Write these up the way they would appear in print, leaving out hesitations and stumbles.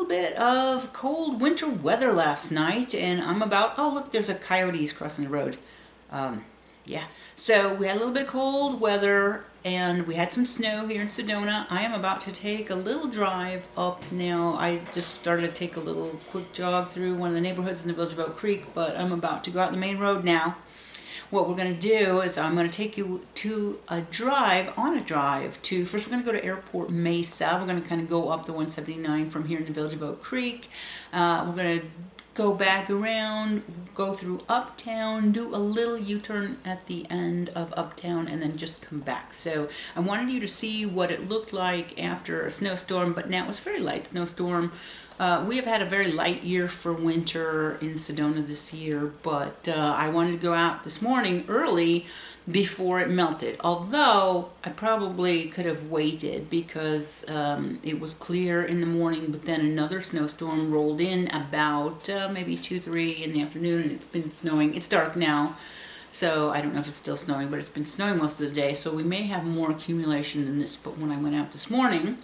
little bit of cold winter weather last night, and I'm about, oh look, there's a coyotes crossing the road. Yeah, so we had a little bit of cold weather, and we had some snow here in Sedona. I am about to take a little drive up now. I just started to take a little quick jog through one of the neighborhoods in the village of Oak Creek, but I'm about to go out the main road now. What we're going to do is I'm going to take you to a drive, first we're going to go to Airport Mesa. We're going to kind of go up the 179 from here in the village of Oak Creek. We're going to go back around, go through Uptown, do a little U-turn at the end of Uptown, and then just come back. So I wanted you to see what it looked like after a snowstorm, but now it was a very light snowstorm. We have had a very light year for winter in Sedona this year, but I wanted to go out this morning early before it melted. Although I probably could have waited because it was clear in the morning, but then another snowstorm rolled in about maybe 2, 3 in the afternoon, and it's been snowing. It's dark now, so I don't know if it's still snowing, but it's been snowing most of the day, so we may have more accumulation than this. But when I went out this morning,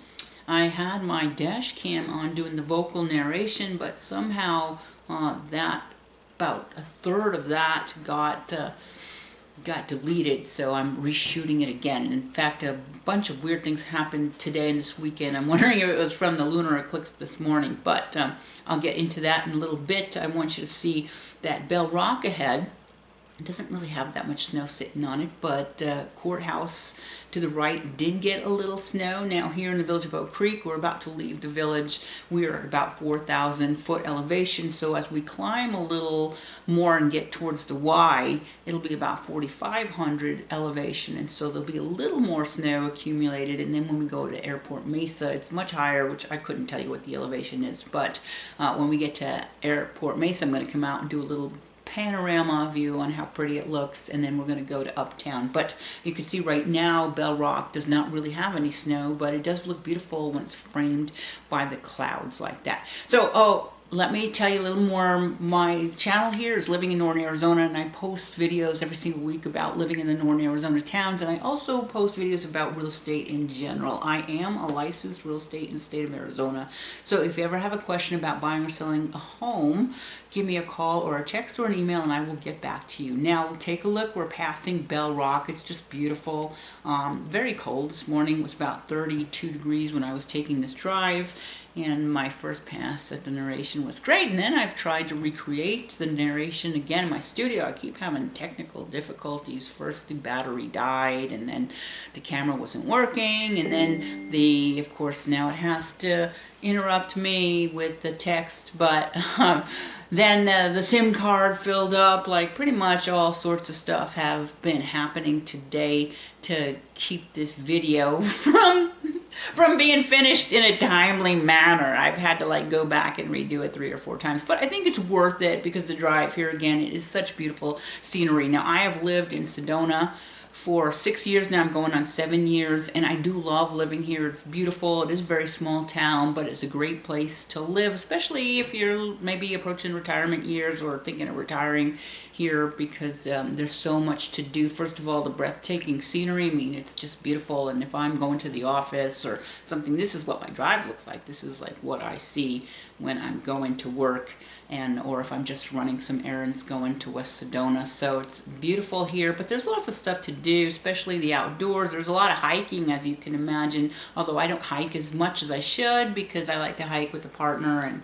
I had my dash cam on doing the vocal narration, but somehow that about a third of that got deleted, so I'm reshooting it again. And in fact, a bunch of weird things happened today and this weekend. I'm wondering if it was from the lunar eclipse this morning, but I'll get into that in a little bit. I want you to see that Bell Rock ahead. It doesn't really have that much snow sitting on it, but Courthouse to the right did get a little snow. Now here in the village of Oak Creek, we're about to leave the village. We are at about 4,000 foot elevation, so as we climb a little more and get towards the Y, it'll be about 4,500 elevation, and so there'll be a little more snow accumulated. And then when we go to Airport Mesa, it's much higher, which I couldn't tell you what the elevation is, but when we get to Airport Mesa, I'm going to come out and do a little panorama view on how pretty it looks, and then we're going to go to Uptown. But you can see right now Bell Rock does not really have any snow, but it does look beautiful when it's framed by the clouds like that. So let me tell you a little more. My channel here is Living in Northern Arizona, and I post videos every single week about living in the Northern Arizona towns, and I also post videos about real estate in general. I am a licensed real estate in the state of Arizona, so if you ever have a question about buying or selling a home, give me a call or a text or an email, and I will get back to you. Now, take a look. We're passing Bell Rock. It's just beautiful. Very cold this morning. It was about 32 degrees when I was taking this drive, and my first pass at the narration was great. And then I've tried to recreate the narration again in my studio. I keep having technical difficulties. First the battery died, and then the camera wasn't working, and then of course now it has to interrupt me with the text, but then the SIM card filled up. Like, pretty much all sorts of stuff have been happening today to keep this video from being finished in a timely manner. I've had to like go back and redo it 3 or 4 times, but I think it's worth it because the drive here again, it is such beautiful scenery. Now, I have lived in Sedona for 6 years now. I'm going on 7 years, and I do love living here. It's beautiful. It is a very small town, but it's a great place to live, especially if you're maybe approaching retirement years or thinking of retiring here, because there's so much to do. First of all, the breathtaking scenery. I mean, it's just beautiful, and if I'm going to the office or something, this is what my drive looks like. This is like what I see when I'm going to work, or if I'm just running some errands going to West Sedona. So it's beautiful here, but there's lots of stuff to do, especially the outdoors. There's a lot of hiking, as you can imagine, although I don't hike as much as I should because I like to hike with a partner, and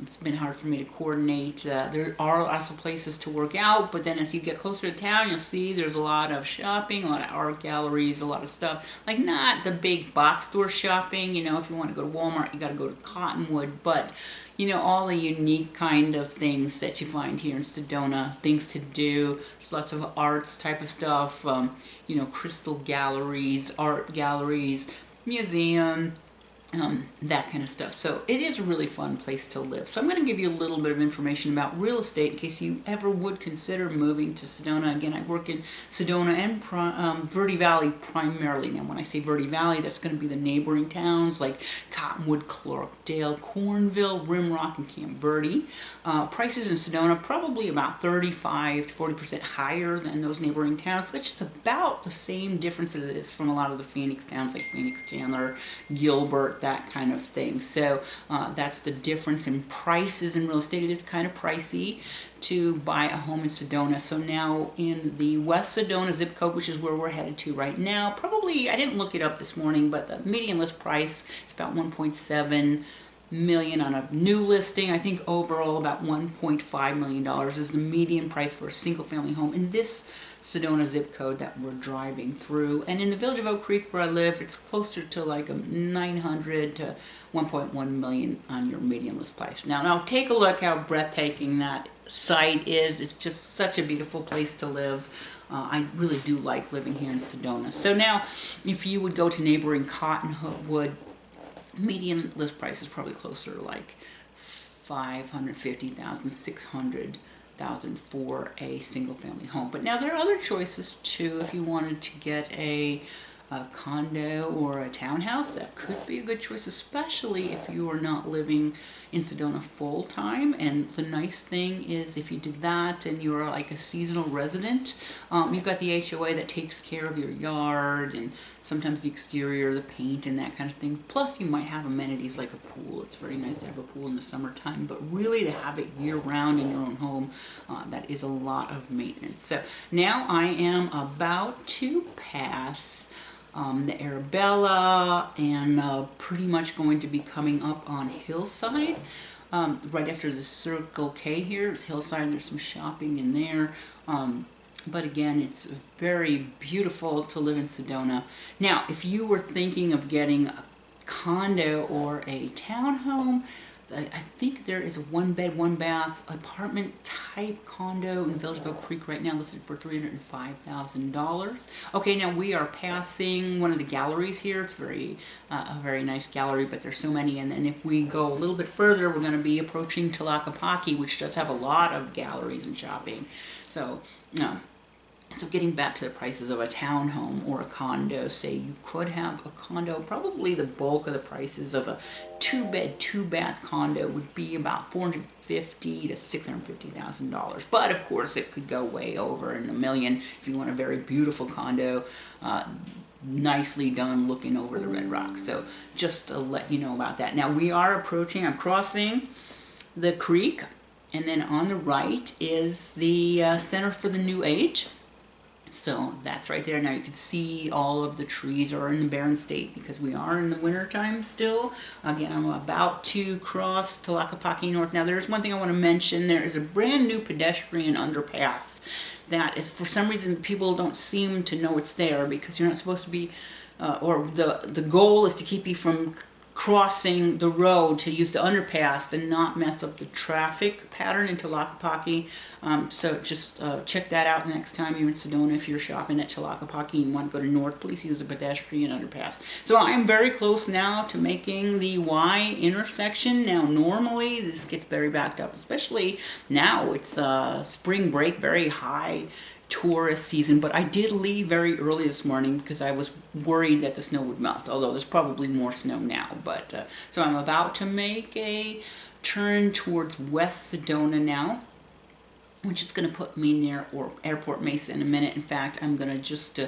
it's been hard for me to coordinate. There are also places to work out, but then as you get closer to town, you'll see there's a lot of shopping, a lot of art galleries, a lot of stuff. Like, not the big box store shopping, you know, if you want to go to Walmart, you got to go to Cottonwood, but you know, all the unique kind of things that you find here in Sedona, things to do. There's lots of arts type of stuff, you know, crystal galleries, art galleries, museum, that kind of stuff. So it is a really fun place to live. So I'm going to give you a little bit of information about real estate in case you ever would consider moving to Sedona. Again, I work in Sedona and Verde Valley primarily. Now, when I say Verde Valley, that's going to be the neighboring towns like Cottonwood, Clarkdale, Cornville, Rimrock, and Camp Verde. Prices in Sedona probably about 35 to 40% higher than those neighboring towns, which is about the same difference as it is from a lot of the Phoenix towns like Phoenix, Chandler, Gilbert, support that kind of thing. So that's the difference in prices in real estate. It is kind of pricey to buy a home in Sedona. So now in the West Sedona zip code, which is where we're headed to right now, probably, I didn't look it up this morning, but the median list price is about 1.7 million on a new listing. I think overall about $1.5 million is the median price for a single family home in this Sedona zip code that we're driving through. And in the village of Oak Creek where I live, it's closer to like a 900 to 1.1 million on your median list price. Now take a look how breathtaking that site is. It's just such a beautiful place to live. I really do like living here in Sedona. So now if you would go to neighboring Cottonwood, median list price is probably closer to like 550,000, 600,000 for a single family home. But now there are other choices too. If you wanted to get a condo or a townhouse, that could be a good choice, especially if you are not living in Sedona full time. And the nice thing is if you did that and you're like a seasonal resident, you've got the HOA that takes care of your yard and sometimes the exterior, the paint and that kind of thing. Plus you might have amenities like a pool. It's very nice to have a pool in the summertime, but really to have it year round in your own home, that is a lot of maintenance. So now I am about to pass the Arabella and pretty much going to be coming up on Hillside. Right after the Circle K here is Hillside. There's some shopping in there. But again, it's very beautiful to live in Sedona. Now, if you were thinking of getting a condo or a townhome, I think there is a one-bed, one-bath apartment type condo in Village of Oak Creek right now listed for $305,000. Okay, now we are passing one of the galleries here. It's a very nice gallery, but there's so many. And then if we go a little bit further, we're going to be approaching Tlaquepaque, which does have a lot of galleries and shopping. So getting back to the prices of a townhome or a condo, say you could have a condo, probably the bulk of the prices of a two-bed, two-bath condo would be about $450,000 to $650,000. But of course, it could go way over in $1 million if you want a very beautiful condo, nicely done, looking over the Red Rocks. So just to let you know about that. Now we are approaching. I'm crossing the creek, and then on the right is the Center for the New Age. So that's right there. Now you can see all of the trees are in the barren state because we are in the winter time still. Again, I'm about to cross Tlaquepaque North. Now there's one thing I want to mention. There is a brand new pedestrian underpass that is, for some reason, people don't seem to know it's there because you're not supposed to be, or the goal is to keep you from crossing the road to use the underpass and not mess up the traffic pattern in Tlaquepaque. So just check that out next time you're in Sedona. If you're shopping at Tlaquepaque and you want to go to North, please use a pedestrian underpass. So I am very close now to making the Y intersection. Now normally this gets very backed up, especially now it's spring break, very high tourist season, but I did leave very early this morning because I was worried that the snow would melt, although there's probably more snow now. But so I'm about to make a turn towards West Sedona now, which is going to put me near Airport Mesa in a minute. In fact, I'm going to just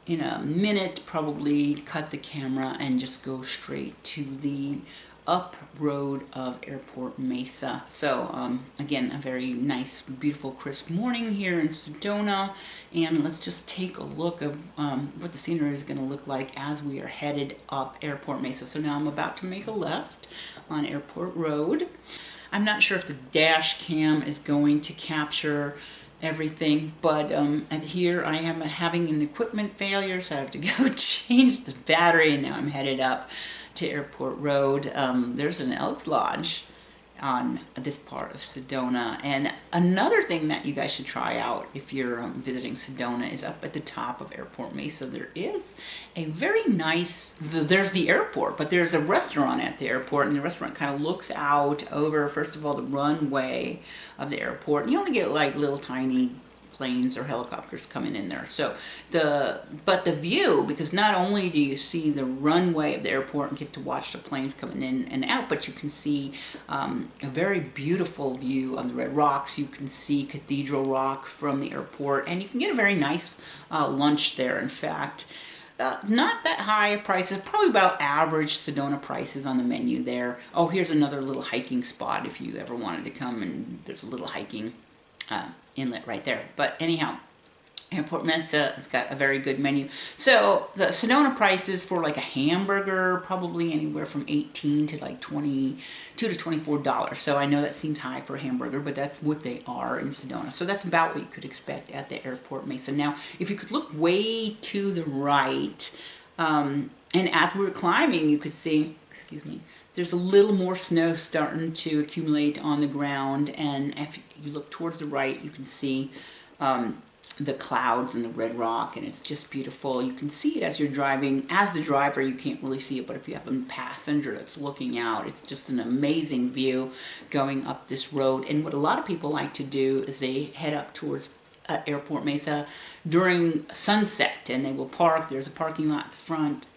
in a minute probably cut the camera and just go straight to the up road of Airport Mesa. So again, a very nice, beautiful, crisp morning here in Sedona, and let's just take a look of what the scenery is going to look like as we are headed up Airport Mesa. So now I'm about to make a left on Airport Road. I'm not sure if the dash cam is going to capture everything, but here I am having an equipment failure, so I have to go change the battery, and now I'm headed up to Airport Road. There's an Elks Lodge on this part of Sedona. And another thing that you guys should try out if you're visiting Sedona is up at the top of Airport Mesa. There is a very nice, there's the airport, but there's a restaurant at the airport, and the restaurant kind of looks out over, first of all, the runway of the airport. And you only get like little tiny planes or helicopters coming in there. So but the view, because not only do you see the runway of the airport and get to watch the planes coming in and out, but you can see a very beautiful view of the Red Rocks. You can see Cathedral Rock from the airport, and you can get a very nice lunch there. In fact, Not that high prices, probably about average Sedona prices on the menu there. Oh, here's another little hiking spot if you ever wanted to come, and there's a little hiking inlet right there. But anyhow, Airport Mesa has got a very good menu. So the Sedona prices for like a hamburger, probably anywhere from 18 to like 22 to $24. So I know that seems high for a hamburger, but that's what they are in Sedona. So that's about what you could expect at the Airport Mesa. Now, if you could look way to the right, and as we were climbing, you could see, excuse me, there's a little more snow starting to accumulate on the ground. And if you look towards the right, you can see the clouds and the red rock, and it's just beautiful. You can see it as you're driving. As the driver, you can't really see it, but if you have a passenger that's looking out, it's just an amazing view going up this road. And what a lot of people like to do is they head up towards Airport Mesa during sunset, and they will park. There's a parking lot at the front,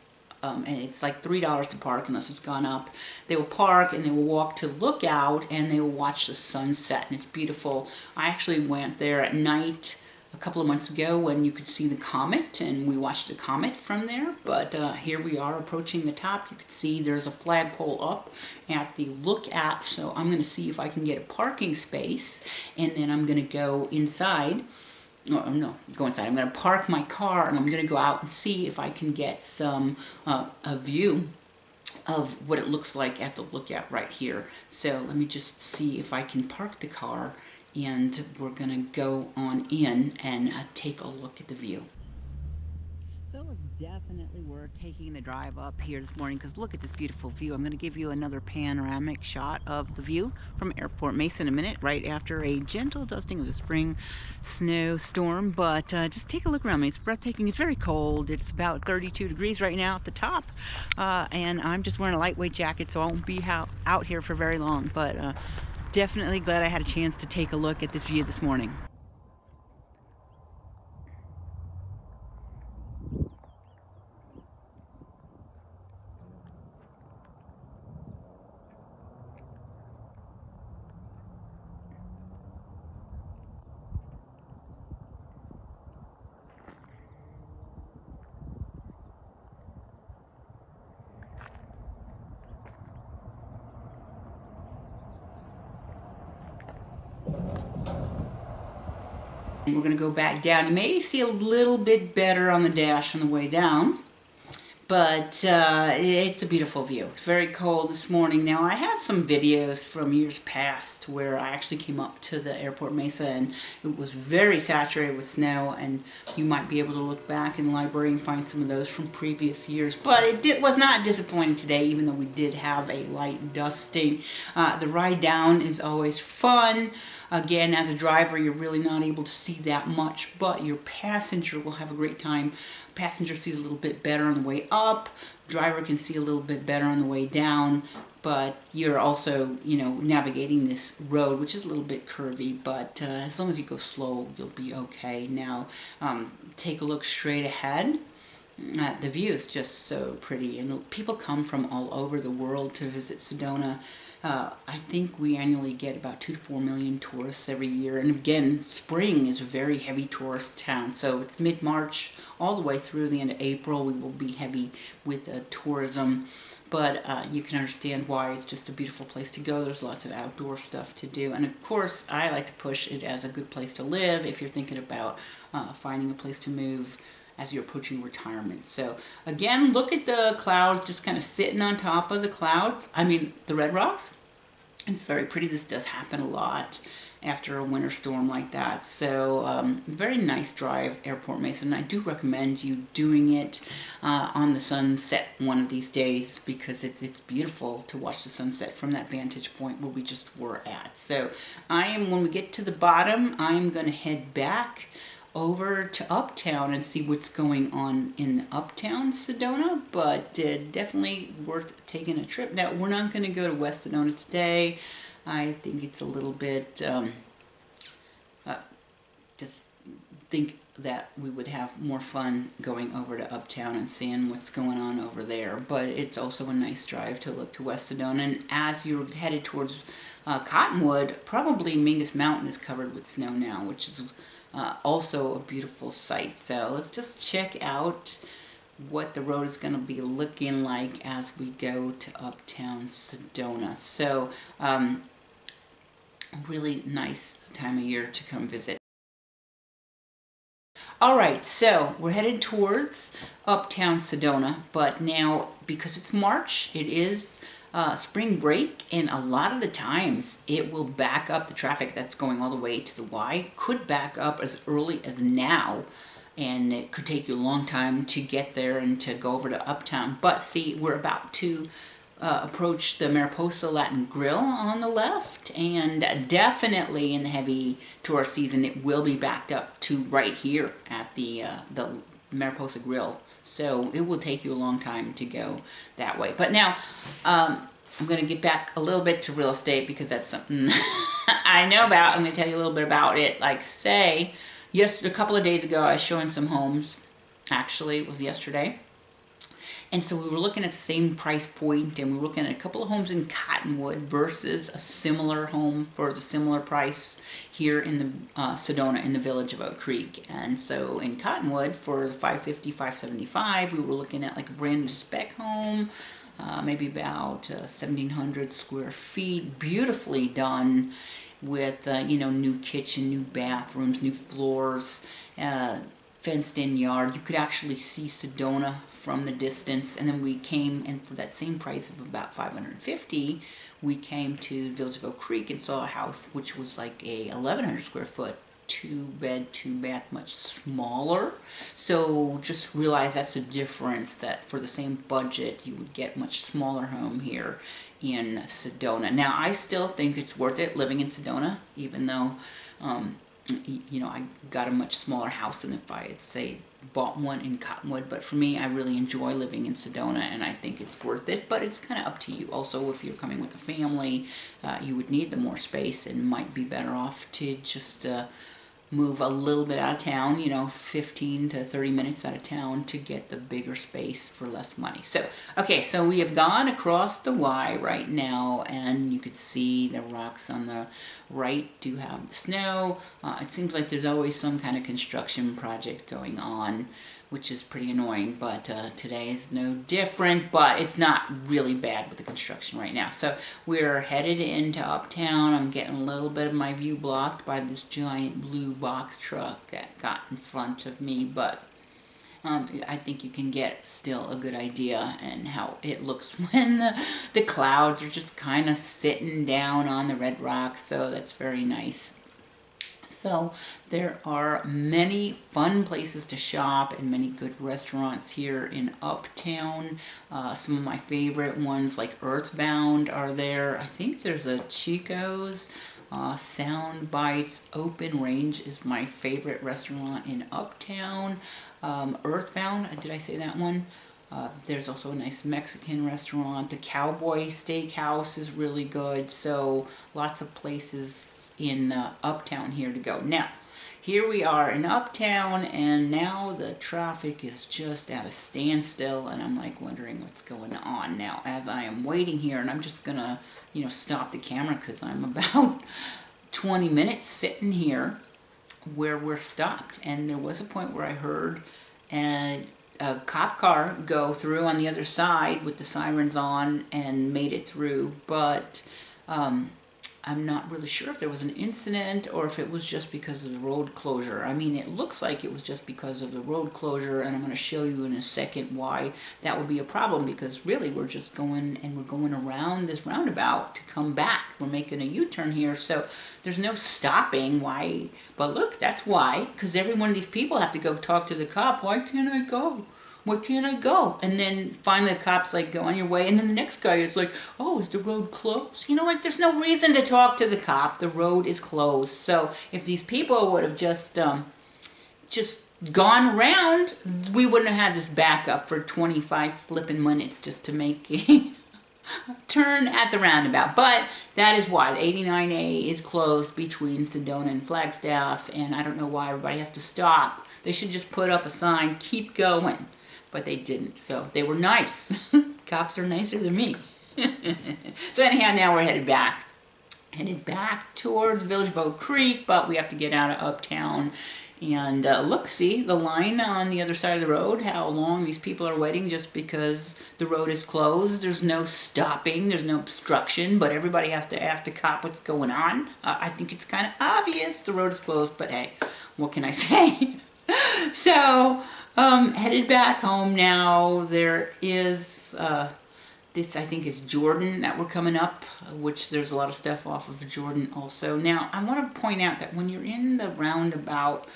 and it's like $3 to park unless it's gone up. They will park and they will walk to look out, and they will watch the sunset, and it's beautiful. I actually went there at night a couple of months ago when you could see the comet, and we watched the comet from there. But here we are approaching the top. You can see there's a flagpole up at the look at, so I'm going to see if I can get a parking space, and then I'm going to go inside. Oh, no, go inside. I'm going to park my car, and I'm going to go out and see if I can get some a view of what it looks like at the lookout right here. So let me just see if I can park the car, and we're going to go on in and take a look at the view. So it's definitely worth taking the drive up here this morning, because look at this beautiful view. I'm going to give you another panoramic shot of the view from Airport Mesa in a minute, right after a gentle dusting of the spring snowstorm. But just take a look around me. It's breathtaking. It's very cold. It's about 32 degrees right now at the top, and I'm just wearing a lightweight jacket, so I won't be out here for very long. But definitely glad I had a chance to take a look at this view this morning. We're going to go back down. You may see a little bit better on the dash on the way down, but it's a beautiful view. It's very cold this morning. Now, I have some videos from years past where I actually came up to the Airport Mesa, and it was very saturated with snow, and you might be able to look back in the library and find some of those from previous years. But it was not disappointing today, even though we did have a light dusting. The ride down is always fun. Again, as a driver, you're really not able to see that much, but your passenger will have a great time. Passenger sees a little bit better on the way up. Driver can see a little bit better on the way down, but you're also, navigating this road, which is a little bit curvy, but as long as you go slow, you'll be okay. Now, take a look straight ahead. The view is just so pretty, and people come from all over the world to visit Sedona. I think we annually get about 2 to 4 million tourists every year. And again, spring is a very heavy tourist town. So it's mid-March all the way through the end of April. We will be heavy with tourism. But you can understand why. It's just a beautiful place to go. There's lots of outdoor stuff to do. And of course, I like to push it as a good place to live if you're thinking about finding a place to move as you're approaching retirement. So again, look at the clouds just kind of sitting on top of the clouds. The red rocks. It's very pretty. This does happen a lot after a winter storm like that. So very nice drive, Airport Mesa, and I do recommend you doing it on the sunset one of these days, because it's beautiful to watch the sunset from that vantage point where we just were at. So when we get to the bottom, I'm going to head back over to Uptown and see what's going on in Uptown Sedona, but definitely worth taking a trip. Now, we're not going to go to West Sedona today. I think it's a little bit, just think that we would have more fun going over to Uptown and seeing what's going on over there, but it's also a nice drive to look to West Sedona. And as you're headed towards Cottonwood, probably Mingus Mountain is covered with snow now, which is also a beautiful sight. So let's just check out what the road is going to be looking like as we go to Uptown Sedona. So, really nice time of year to come visit. Alright, so we're headed towards Uptown Sedona, but now because it's March, it is spring break, and a lot of the times it will back up the traffic that's going all the way to the Y. Could back up as early as now, and it could take you a long time to get there and to go over to Uptown. But see, we're about to approach the Mariposa Latin Grill on the left, and definitely in the heavy tourist season it will be backed up to right here at the Mariposa Grill. So it will take you a long time to go that way. But now I'm going to get back a little bit to real estate because that's something I know about. I'm going to tell you a little bit about it. Like, say, a couple of days ago I was showing some homes. Actually, it was yesterday. And so we were looking at the same price point, and we were looking at a couple of homes in Cottonwood versus a similar home for the similar price here in the Sedona, in the village of Oak Creek. And so in Cottonwood, for $550, $575, we were looking at like a brand new spec home, maybe about 1,700 square feet, beautifully done with, new kitchen, new bathrooms, new floors, fenced-in yard. You could actually see Sedona from the distance. And then we came, and for that same price of about $550, we came to Village of Oak Creek and saw a house which was like a 1,100 square foot, 2-bed, 2-bath, much smaller. So just realize that's the difference, that for the same budget you would get much smaller home here in Sedona. Now, I still think it's worth it living in Sedona, even though I got a much smaller house than if I had, say, bought one in Cottonwood. But for me, I really enjoy living in Sedona, and I think it's worth it. But it's kind of up to you. Also, if you're coming with a family, you would need the more space and might be better off to just move a little bit out of town, 15 to 30 minutes out of town to get the bigger space for less money. So, okay, so we have gone across the Y right now, and you could see the rocks on the right do have the snow. It seems like there's always some kind of construction project going on, which is pretty annoying, but today is no different, but it's not really bad with the construction right now. So we're headed into Uptown. I'm getting a little bit of my view blocked by this giant blue box truck that got in front of me, but I think you can get still a good idea and how it looks when the clouds are just kind of sitting down on the red rocks, so that's very nice. So there are many fun places to shop and many good restaurants here in Uptown. Some of my favorite ones, like Earthbound, are there. I think there's a Chico's. Sound Bites Open Range is my favorite restaurant in Uptown. Earthbound, did I say that one? There's also a nice Mexican restaurant. The Cowboy Steakhouse is really good. So lots of places in Uptown here to go. Now, here we are in Uptown, and now the traffic is just at a standstill, and I'm like wondering what's going on. Now, as I am waiting here, and I'm just gonna, stop the camera because I'm about 20 minutes sitting here where we're stopped, and there was a point where I heard a cop car go through on the other side with the sirens on and made it through, but I'm not really sure if there was an incident or if it was just because of the road closure. I mean, it looks like it was just because of the road closure, and I'm going to show you in a second why that would be a problem, because really we're just going around this roundabout to come back. We're making a U-turn here, so there's no stopping. Why? But look, that's why, because every one of these people have to go talk to the cop. Why can't I go? Why can't I go? And then finally the cop's like, go on your way. And then the next guy is like, oh, is the road closed? There's no reason to talk to the cop. The road is closed. So if these people would have just gone around, we wouldn't have had this backup for 25 flipping minutes just to make a turn at the roundabout. But that is why the 89A is closed between Sedona and Flagstaff, and I don't know why everybody has to stop. They should just put up a sign, keep going. But they didn't, so they were nice. Cops are nicer than me. So anyhow, now we're headed back headed back towards Village Boat Creek, but we have to get out of Uptown. And look, see the line on the other side of the road, how long these people are waiting just because the road is closed. There's no stopping, there's no obstruction, but everybody has to ask the cop what's going on. I think it's kind of obvious the road is closed, but hey, what can I say? So, headed back home now. There is, this I think is Jordan that we're coming up, which there's a lot of stuff off of Jordan also. Now, I want to point out that when you're in the roundabout,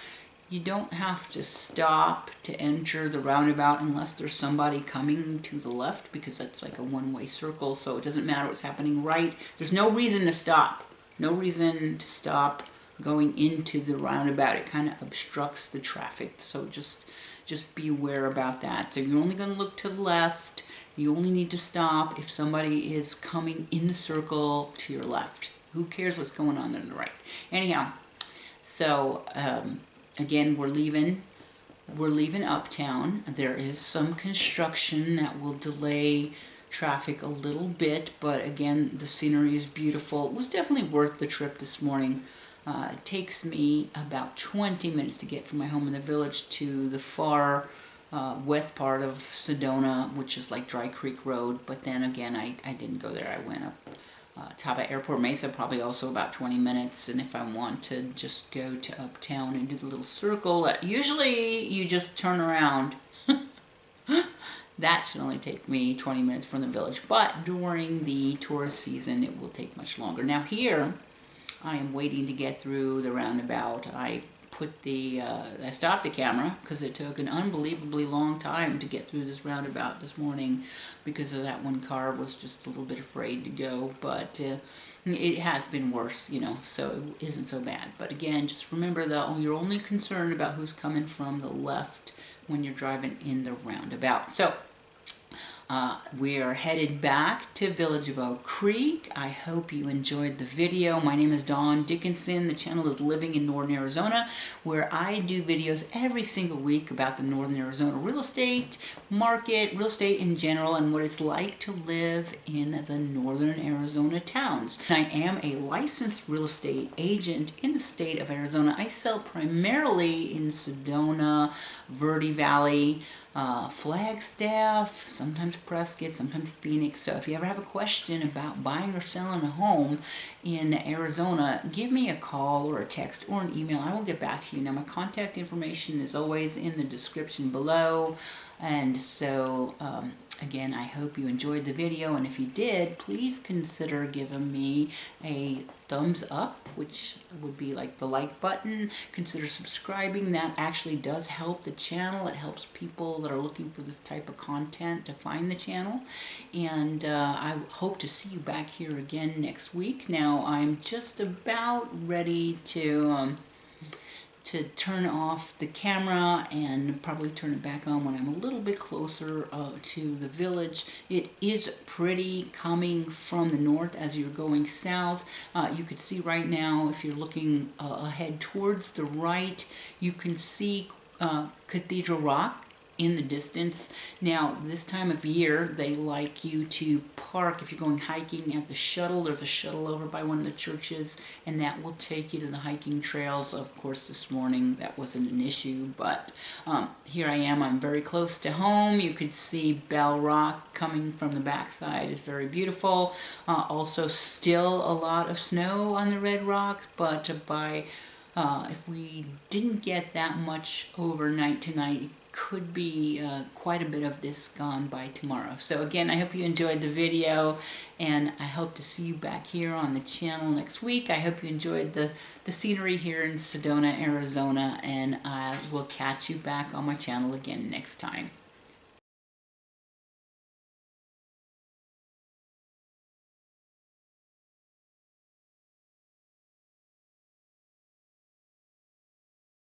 you don't have to stop to enter the roundabout unless there's somebody coming to the left, because that's like a one-way circle, so it doesn't matter what's happening right. There's no reason to stop. No reason to stop going into the roundabout. It kind of obstructs the traffic, so just be aware about that. So you're only going to look to the left. You only need to stop if somebody is coming in the circle to your left. Who cares what's going on there to the right? Anyhow, so again, we're leaving Uptown. There is some construction that will delay traffic a little bit, but again, the scenery is beautiful. It was definitely worth the trip this morning. It takes me about 20 minutes to get from my home in the village to the far west part of Sedona, which is like Dry Creek Road. But then again, I didn't go there. I went up top of Airport Mesa, probably also about 20 minutes. And if I want to just go to Uptown and do the little circle, usually you just turn around. That should only take me 20 minutes from the village. But during the tourist season, it will take much longer. Now here, I am waiting to get through the roundabout. I stopped the camera because it took an unbelievably long time to get through this roundabout this morning because of that one car was just a little bit afraid to go. But it has been worse, you know, so it isn't so bad. But again, just remember that you're only concerned about who's coming from the left when you're driving in the roundabout. So we are headed back to Village of Oak Creek. I hope you enjoyed the video. My name is Dawn Dickinson. The channel is Living in Northern Arizona, where I do videos every single week about the Northern Arizona real estate market, real estate in general, and what it's like to live in the Northern Arizona towns. I am a licensed real estate agent in the state of Arizona. I sell primarily in Sedona, Verde Valley, Flagstaff, sometimes Prescott, sometimes Phoenix. So if you ever have a question about buying or selling a home in Arizona, give me a call or a text or an email. I will get back to you. Now, my contact information is always in the description below. And so, again, I hope you enjoyed the video, and if you did, please consider giving me a thumbs up, which would be like the like button. Consider subscribing. That actually does help the channel. It helps people that are looking for this type of content to find the channel. And I hope to see you back here again next week. Now, I'm just about ready to turn off the camera and probably turn it back on when I'm a little bit closer to the village. It is pretty coming from the north as you're going south. You could see right now, if you're looking ahead towards the right, you can see Cathedral Rock in the distance. Now, this time of year, they like you to park, if you're going hiking, at the shuttle. There's a shuttle over by one of the churches, and that will take you to the hiking trails. Of course, this morning, that wasn't an issue, but here I am. I'm very close to home. You could see Bell Rock coming from the backside. It's very beautiful. Also, still a lot of snow on the Red Rocks, but if we didn't get that much overnight tonight, could be quite a bit of this gone by tomorrow. So again, I hope you enjoyed the video, and I hope to see you back here on the channel next week. I hope you enjoyed the scenery here in Sedona, Arizona, and I will catch you back on my channel again next time.